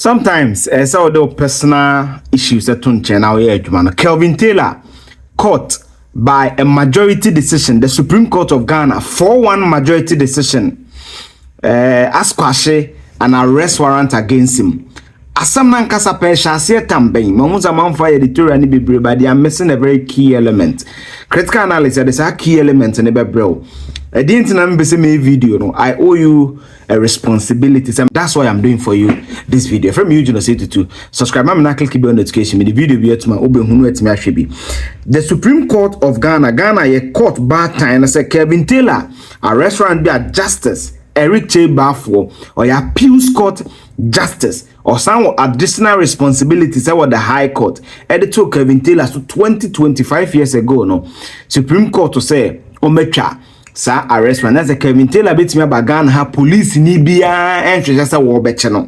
Sometimes, as all the personal issues that turn now, Kelvin Taylor caught by a majority decision, the Supreme Court of Ghana, 4-1 majority decision, asquashe an arrest warrant against him. Asam nankasa pesha se tambeng mamuza manfa editorial ni bebre, but they are missing a very key element. Critical analysis, there's a key element in the bebre. I didn't know me video. No, I owe you a responsibility. So that's why I'm doing for you this video. From you, to subscribe. I'm not clicking on notification. The video be at my The Supreme Court of Ghana, a court bad time. I said Kevin Taylor, a restaurant be a justice. Eric J. Baffour, or your appeals court justice, or some additional responsibilities about the High Court. Editor Kevin Taylor to 20-25 years ago. No, Supreme Court to say, Omecha. Sa arrest man, that's a Kevin Taylor bit me about Ghana ha police ni bia and just a war betcha no.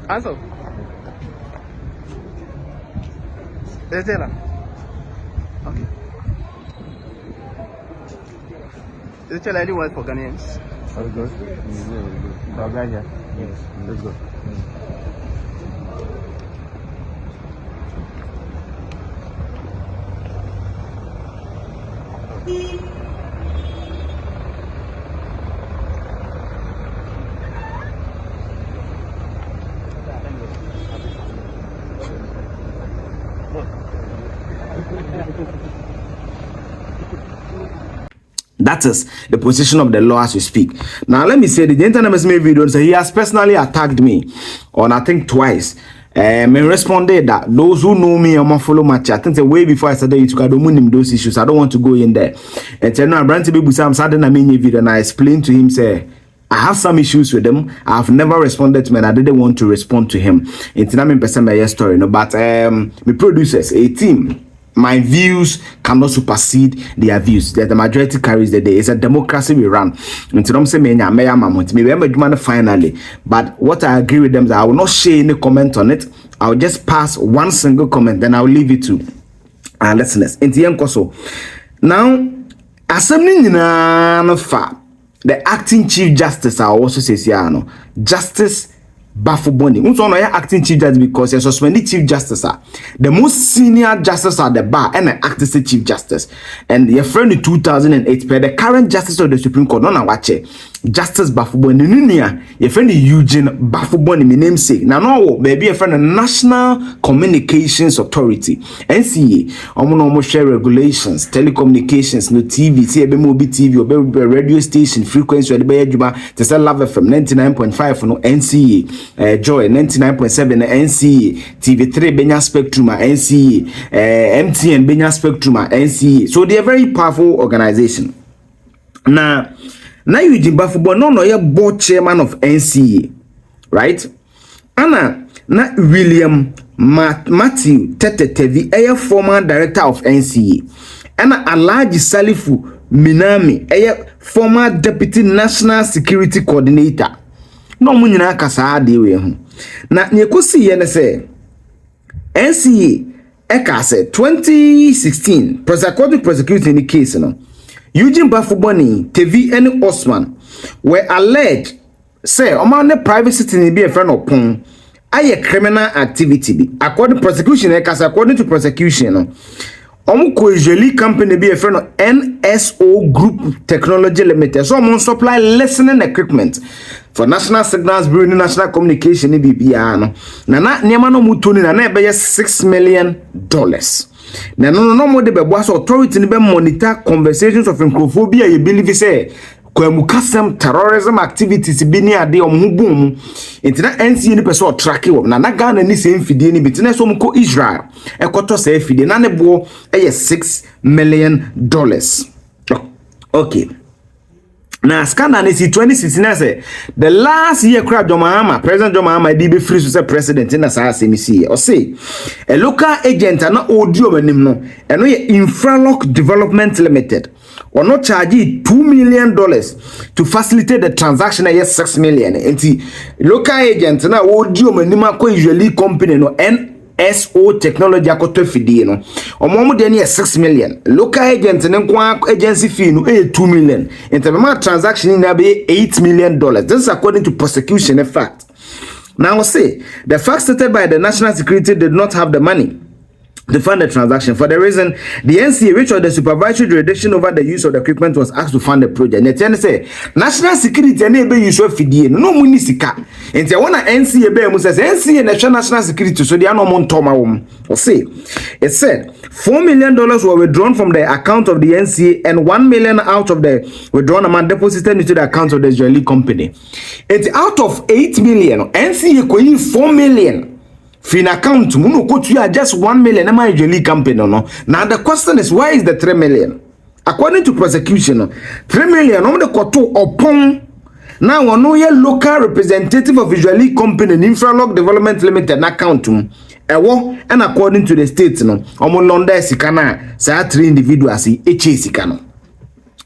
Also. Taylor. Okay. Is it any word for Ghanaians? Very good. Yes. Let's go. That is the position of the law as we speak. Now, let me say the gentleman has made video, so he has personally attacked me on, I think, twice. Me responded that those who know me and follow my chat, I think the way before I started YouTube, I don't want him those issues. I don't want to go in there. And tell now, Brand TV, I'm starting a mini video, and I explained to him, say, I have some issues with them. I have never responded to him, and I didn't want to respond to him. It's not my story, no. But me producers, a team. My views cannot supersede their views. That the majority carries the day. It's a democracy we run. Until I'm saying maybe finally. But what I agree with them is I will not share any comment on it. I will just pass one single comment, then I will leave it to our listeners. Now, assembling the acting chief justice, I also say, Justice Baffour Boni. Also, no acting chief justice because you're suspended chief justice. The most senior justice at the bar and the acting chief justice. And your friend in 2008, the current justice of the Supreme Court, no watch Justice Baffour Boni. Your friend Eugene Baffour Boni, my namesake. Now, no, baby, your friend the National Communications Authority, NCA. Almost share regulations, telecommunications, no TV, CBMOB TV, or radio station frequency, or the Bayajuma, to sell Love FM 99.5 no NCA. Joy 99.7 NCE, TV3 Benya Spectrum NCE, MTN Benya Spectrum NCE. So they are very powerful organization. Now you Jim Baffour no you're board chairman of NCE, right? Anna na William Matthew Tetetevi, a former director of NCE. Anna Alaji Salifu Minami, a former deputy national security coordinator. No munyina kasa ade we ho na nyekosi ye ne se NCA eka se 2016 prosecuting the case no Eugene Baffour Boni TV and Osman were alleged say oman private city ni be a friend opon aye criminal activity bi according to prosecution according to prosecution no Judiciary company be a friend of NSO Group Technology Limited. So I'm supply listening equipment for National Signals Bureau, National Communication, BBR. Na niema no mutoni na na be $6 million. Na no more the boss authority ni be monitor conversations of xenophobia. You believe say kwa mukasem terrorism activities bi ni ade omhubum intina NCA ni person track wo na Ghana ni se mfidie ni bitina so mko Israel ekoto se fidie na ne bo $6 million. Okay. Now scandal is 2016 say the last year crowd Mahama President Mahama dey be free to say president in asa CMC or say a local agent na audio manim no eno ye Infralock Development Limited or not charge $2 million to facilitate the transaction at $6 million. And the local agent na audio manim ko usually company no SO technology akoto fidie no omo de ne 6 million local agent ne kwa agency fee no 2 million intermediate transaction na be $8 million. This is according to prosecution in fact. Now say the fact stated by the national security did not have the money to fund the transaction for the reason the NCA, which was the supervisory jurisdiction over the use of the equipment, was asked to fund the project. Netene say national security na ebe use of fidie no muni sika. Enti wona NCA be mu say NCA na national security so they are no mon toma wom. Or say it said $4 million were withdrawn from the account of the NCA and $1 million out of the withdrawn amount deposited into the account of the Israeli company. Enti out of $8 million, NCA ko yi $4 million. Fin account muno kotu ya just $1 million na Israeli company no. Now the question is, why is the $3 million? According to prosecution, $3 million no de koto upon now ono ye local representative of Israeli company Infralog Development Limited na account ewo, and according to the state no omo londa sika na sa 3 individuals eche sika no.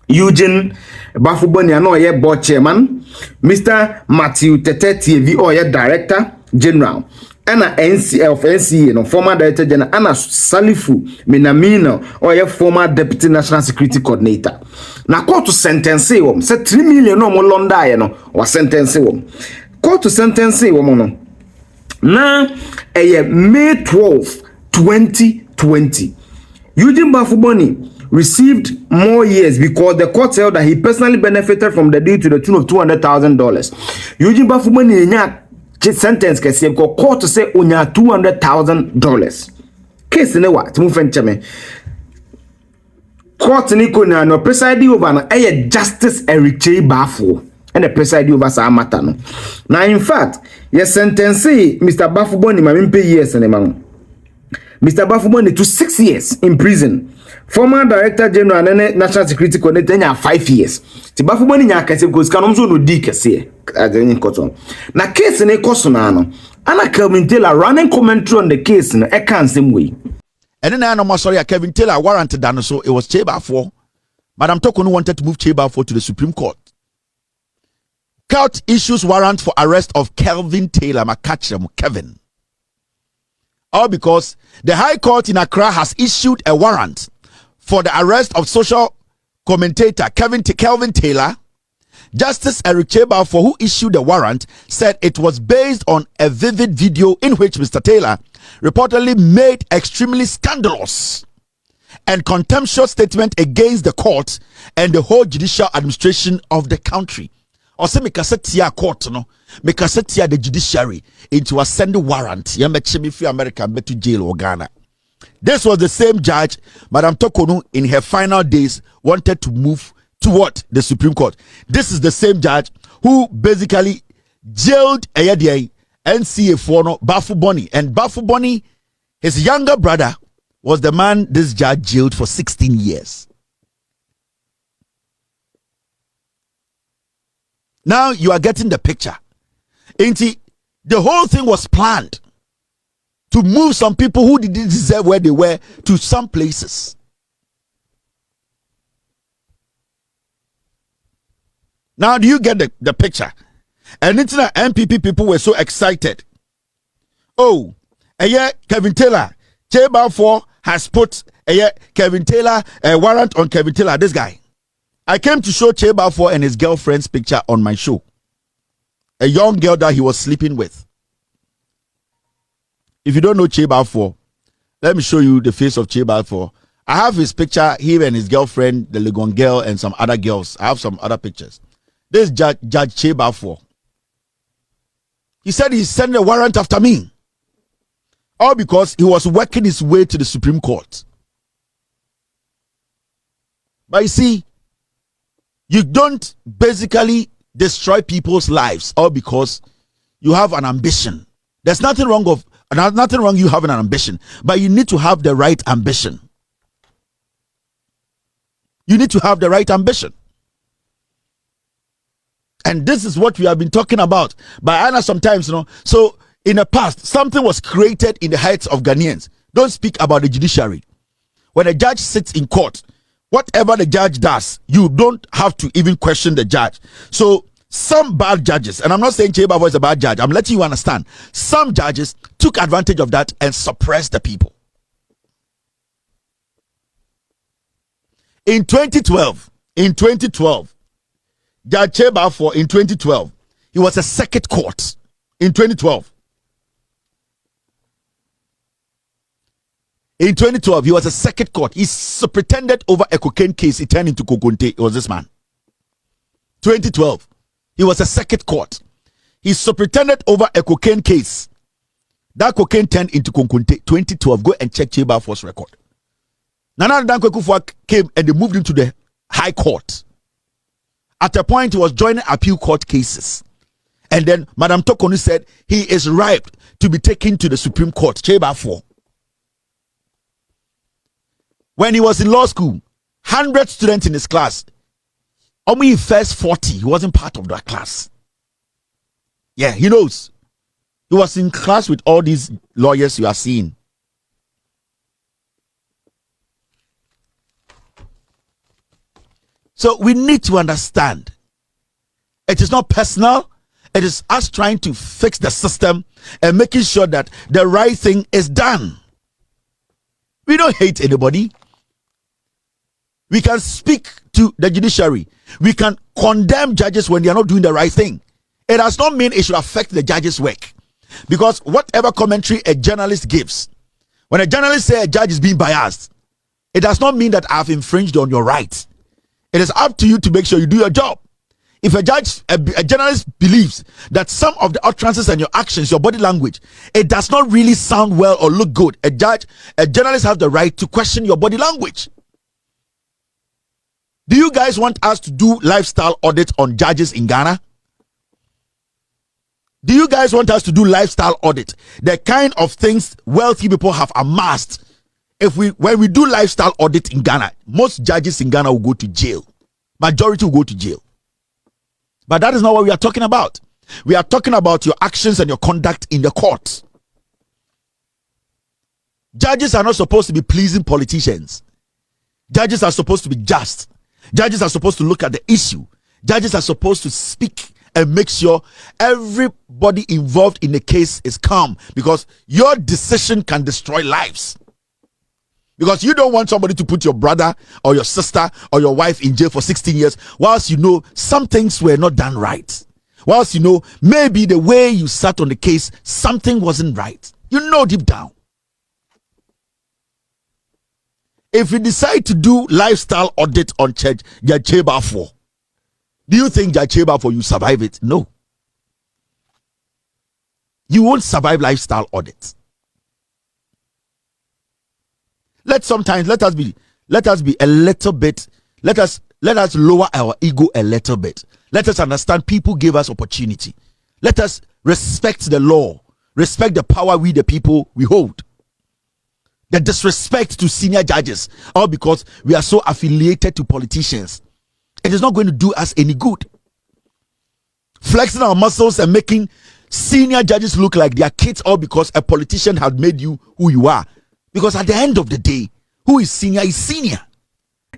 Eugene Baffour no ye board chairman, Mr. Matthew Teteti ye director general, ana NCA no former director general, ana Salifu Minamino ye former deputy national security coordinator. Na court to sentence wom say 3 million no mo londa ye no wa sentence wom. Court to sentence wom no na May 12, 2020. Eugene Baffour received more years because the court held that he personally benefited from the deal to the tune of $200,000. Eugene Baffour nya sentence kese ko court say onya $200,000. Case ne wa timu fencheme. Court ni ko na no presiding over na Justice Eric Kyei Baffour and the presiding over sa matter no. Now in fact, yes sentence Mr. Baffour ma mpe years ne ma. Mr. Baffour to 6 years in prison. Former Director General and National Security Coordinator 5 years. Ti Baffour nya kase because kanom so no di kase adeni koto. Na case ne koso na no. Ana Kevin Taylor running commentary on the case no e kan same way. And then no sorry Kevin Taylor warranted that so it was Kyei Baffour. Madam Tokonu wanted to move Kyei Baffour to the Supreme Court. Court issues warrant for arrest of Kelvin Taylor Makachem Kevin. All because the High Court in Accra has issued a warrant for the arrest of social commentator Kelvin Taylor. Justice Eric Kyei Baffour, who issued the warrant, said it was based on a vivid video in which Mr. Taylor reportedly made extremely scandalous and contemptuous statement against the court and the whole judicial administration of the country. Or say mekasetia court no, mekasetia the judiciary into a send warrant. Yamechemi fi America to jail or Ghana. This was the same judge, Madam Tokonu, in her final days wanted to move to what? The Supreme Court. This is the same judge who basically jailed NCA for no Baffour, and Baffour, his younger brother, was the man this judge jailed for 16 years. Now you are getting the picture. The whole thing was planned to move some people who didn't deserve where they were to some places. Now do you get the picture? And it's the MPP people were so excited. Oh, Kevin Taylor, Kyei Baffour has put Kevin Taylor a warrant on Kevin Taylor, this guy. I came to show Kyei Baffour and his girlfriend's picture on my show. A young girl that he was sleeping with. If you don't know Kyei Baffour, let me show you the face of Kyei Baffour. I have his picture, him and his girlfriend, the Legon girl, and some other girls. I have some other pictures. This is Judge Kyei Baffour. He said he sent a warrant after me. All because he was working his way to the Supreme Court. But you see, you don't basically destroy people's lives all because you have an ambition. There's nothing wrong you having an ambition, but you need to have the right ambition. You need to have the right ambition. And this is what we have been talking about. But Anna sometimes, so in the past, something was created in the hearts of Ghanaians. Don't speak about the judiciary. When a judge sits in court, whatever the judge does, you don't have to even question the judge. So some bad judges, and I'm not saying Kyei Baffour is a bad judge, I'm letting you understand, some judges took advantage of that and suppressed the people. In 2012, Judge Kyei Baffour, in 2012, he was a circuit court. In 2012, he was a circuit court. He superintended over a cocaine case. It turned into Kokonte. It was this man. 2012, he was a circuit court. He superintended over a cocaine case. That cocaine turned into Kokonte. 2012. Go and check Kyei Baffour's record. Nana Dankwa Akufo came and they moved him to the High Court. At a point, he was joining appeal court cases. And then Madam Tokoni said he is ripe to be taken to the Supreme Court. Kyei Baffour. When he was in law school, 100 students in his class. Only in first 40, he wasn't part of that class. Yeah, he knows. He was in class with all these lawyers you are seeing. So we need to understand. It is not personal. It is us trying to fix the system and making sure that the right thing is done. We don't hate anybody. We can speak to the judiciary. We can condemn judges when they are not doing the right thing. It does not mean it should affect the judge's work. Because whatever commentary a journalist gives, when a journalist says a judge is being biased, it does not mean that I have infringed on your rights. It is up to you to make sure you do your job. If a journalist believes that some of the utterances and your actions, your body language, it does not really sound well or look good, a journalist has the right to question your body language. Do you guys want us to do lifestyle audits on judges in Ghana? Do you guys want us to do lifestyle audit? The kind of things wealthy people have amassed. When we do lifestyle audit in Ghana, most judges in Ghana will go to jail. Majority will go to jail. But that is not what we are talking about. We are talking about your actions and your conduct in the court. Judges are not supposed to be pleasing politicians. Judges are supposed to be just. Judges are supposed to look at the issue. Judges are supposed to speak and make sure everybody involved in the case is calm, because your decision can destroy lives. Because you don't want somebody to put your brother or your sister or your wife in jail for 16 years whilst you know some things were not done right. Whilst you know maybe the way you sat on the case, something wasn't right. You know deep down. If you decide to do lifestyle audit on Judge Kyei Baffour, do you think Judge Kyei Baffour you survive it? No. You won't survive lifestyle audits. Let us be a little bit, let us lower our ego a little bit. Let us understand people gave us opportunity. Let us respect the law, respect the power we the people we hold. The disrespect to senior judges, all because we are so affiliated to politicians, it is not going to do us any good. Flexing our muscles and making senior judges look like they are kids, all because a politician had made you who you are. Because at the end of the day, who is senior is senior.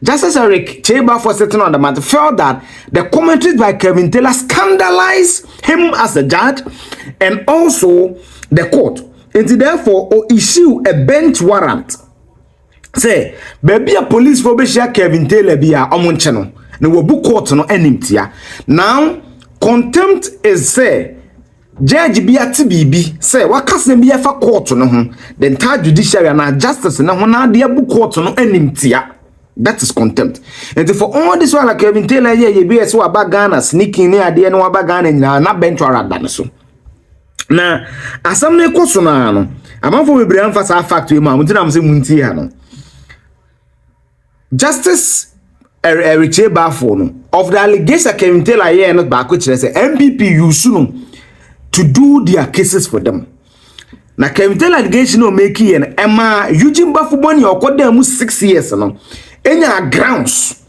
Justice Eric Kyei Baffour sitting on the matter felt that the commentaries by Kevin Taylor scandalized him as a judge and also the court. And therefore, issue a bench warrant. Say, baby a police for Bishia Kevin Taylor be a omuncheno. No will book court no enimtia. Now, contempt is say. Judge be at BB say what can be a court no the entire judiciary and justice na hona de book court no enimtia. That is contempt. And for all this while Kevin Taylor ye be so aba Ghana sneaking near de no aba Ghana na bench warrant dan so. Na asam na ekoso na no amafo we bre amfa fact we ma mutina am say munti ha no. Justice Eric Kyei Baffour no of the allegation Kevin Taylor ye no ba ko kire say MPP use no to do their cases for them. Na Kevin Taylor allegation no make and Emma Eugene Baffour boni okodam 6 years no. Enya grounds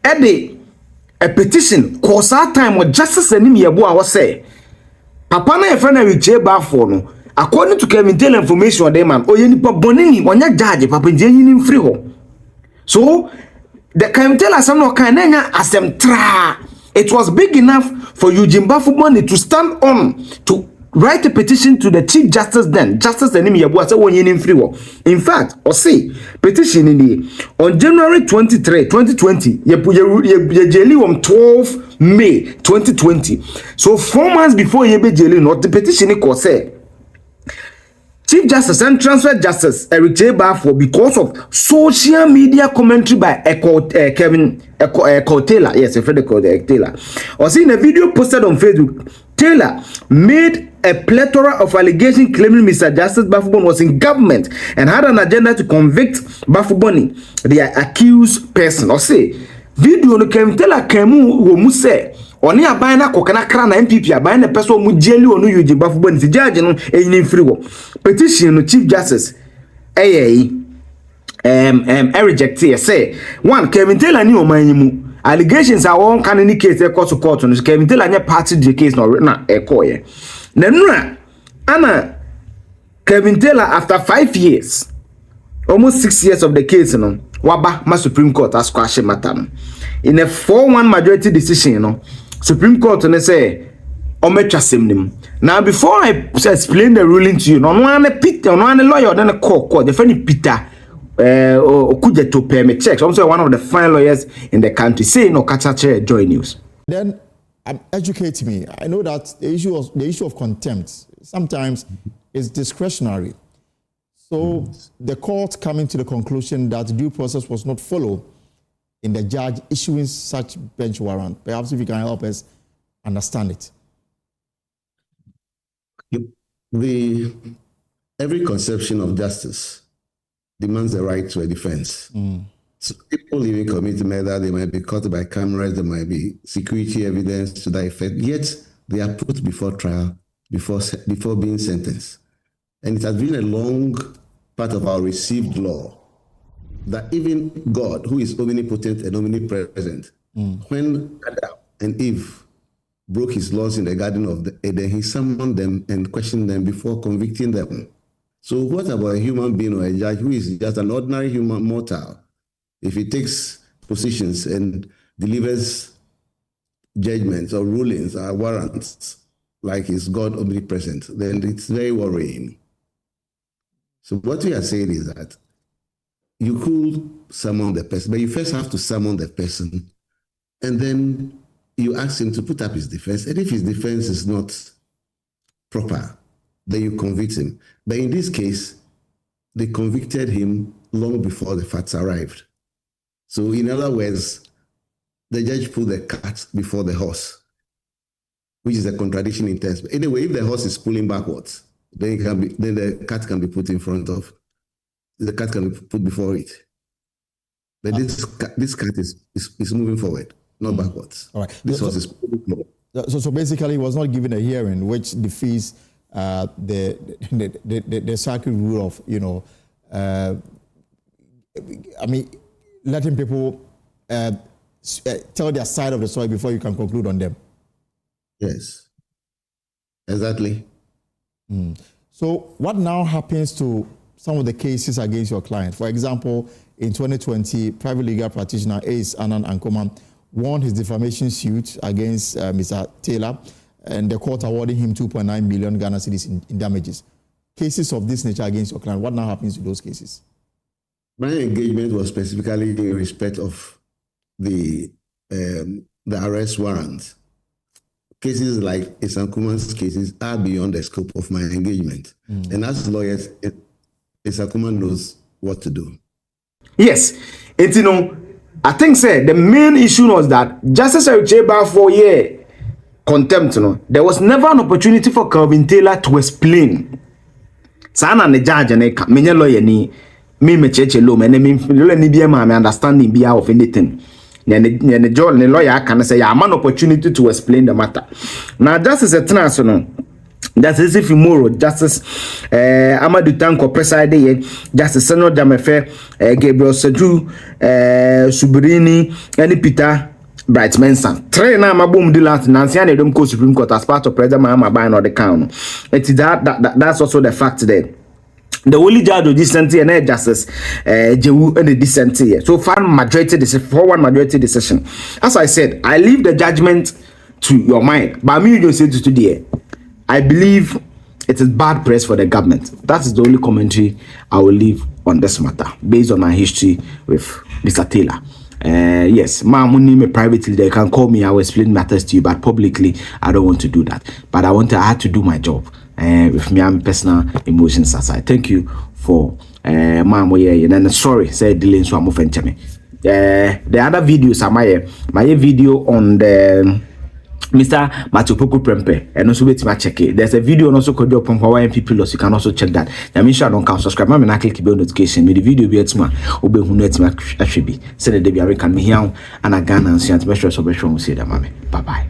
a petition cause that time with justice anim yebo a was say papa na e friend Eric Kyei Baffour no according to Kevin Taylor information dem man oye nipa bonini onya judge papa njenyi ni free ho. So the Kevin Taylor asem no kan na nya asem tra it was big enough for Eugene Baffour to stand on to write a petition to the Chief Justice then. Justice Enemy Yabuasa Wonyin free war. In fact, or say petition in the on January 23, 2020, ye jailing on 12 May 2020. So 4 months before ye be jailing, not the petition it say Chief Justice and Transfer Justice Eric J. Baffour because of social media commentary by Kevin Taylor. Yes, Frederick Taylor. Or see in a video posted on Facebook, Taylor made a plethora of allegations claiming Mr. Justice Baffour was in government and had an agenda to convict Baffour, the accused person. Or say video no Kevin Taylor kemu wo mu say oni aban na kokana kra na MPP aban na person mu jeli onu yuji Baffour ni judge no eyin free wo petition no Chief Justice reject here say one Kevin Taylor ni oman mu allegations are one can any case court no Kevin Taylor nya party the case no na ekoye na nura ana Kevin Taylor after 5 years almost 6 years of the case no waba ma Supreme Court as squash matter no in a 4-1 majority decision no Supreme Court no say ometwasem nim. Now before I explain the ruling to you no one Peter no one lawyer then a court the friend Peter okuja to pay me checks. I'm one of the fine lawyers in the country. Say no catch Joy News. Then educate me. I know that the issue of contempt sometimes is discretionary. So the court coming to the conclusion that due process was not followed in the judge issuing such bench warrant. Perhaps if you can help us understand it. Every conception of justice demands the right to a defense. So people even commit murder, they might be caught by cameras, there might be security evidence to that effect, yet they are put before trial, before being sentenced. And it has been a long part of our received law that even God, who is omnipotent and omnipresent, when Adam and Eve broke his laws in the Garden of Eden, he summoned them and questioned them before convicting them. So what about a human being or a judge who is just an ordinary human mortal? If he takes positions and delivers judgments or rulings or warrants like is God omnipresent, then it's very worrying. So what we are saying is that you could summon the person, but you first have to summon the person, and then you ask him to put up his defense. And if his defense is not proper, then you convict him. But in this case, they convicted him long before the facts arrived. So in other words, the judge put the cart before the horse, which is a contradiction in terms. But anyway, if the horse is pulling backwards, then the cart can be put in front of, the cart can be put before it. But this cart is moving forward, not backwards. All right. This horse is pulling forward. So basically, he was not given a hearing, which defeats the circuit rule of, letting people tell their side of the story before you can conclude on them. Yes, exactly. So what now happens to some of the cases against your client? For example, in 2020, private legal practitioner Ace Anand Ankoman won his defamation suit against Mr. Taylor, and the court awarding him 2.9 million Ghana cedis in damages. Cases of this nature against your client, what now happens to those cases? My engagement was specifically in respect of the arrest warrant. Cases like Isankuman's cases are beyond the scope of my engagement. And as lawyers, Isankuman knows what to do. Yes, it's I think the main issue was that Justice Eric J. Baffour contempt, there was never an opportunity for Calvin Taylor to explain. Sana ne judge ne menye lawyer ni me cheche lo me ni be ma me understanding be of anything. Ne lawyer can say ya man opportunity to explain the matter. Now justice etna no. Justice Ifimoro, Justice Amadou Tanko preside, Justice Seno Jamefe, Gabriel Seju, Subrini, and Peter Bright Mensan. Three na mabum di last Nancy and Edom Co Supreme Court as part of President Mahama buying on the count. That's also the fact there. The only judge of dissent and Justice Jewu and the dissent here. So far majority decision, 4-1 majority decision. As I said, I leave the judgment to your mind. But me, you say to today, I believe it is bad press for the government. That is the only commentary I will leave on this matter based on my history with Mr. Taylor. Yes, me privately, they can call me, I will explain matters to you, but publicly I don't want to do that. But I had to do my job with me and personal emotions aside. Thank you for and sorry, say delay so I'm offended me. The other videos are my video on the Mr. Matopoku Prempe, and also wait to check it. There's a video on also called your Pumpa people, so you can also check that. Now, make sure I don't come subscribe. I'm not click the bell notification. Me the video be at my obe who net my actually be. Send the Debbie American me here and a gun and see and make sure so be sure we see that, mommy. Bye bye.